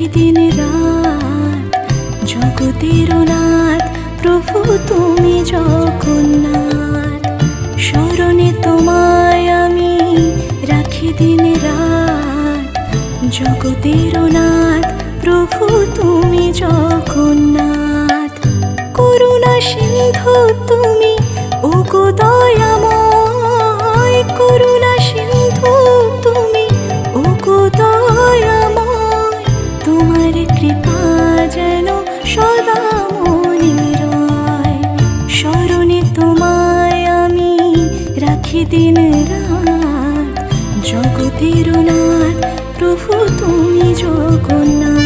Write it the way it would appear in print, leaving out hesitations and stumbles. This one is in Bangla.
রাখি দিন রাত, জগতের নাথ প্রভু তুমি জগন্নাথ। স্মরণে তোমায় আমি রাখি দিন রাত, জগতের নাথ প্রভু তুমি জগন্নাথ। করুণা সিন্ধু তুমি ওগো দয়াময়, করুণা সিন্ধু তুমি ওগো দয়াময়। তোমার কৃপা যেন সদা মনে রয়, স্মরণে তোমায় আমি রাখি দিন রাত, জগতের নাথ প্রভু তুমি জগন্নাথ।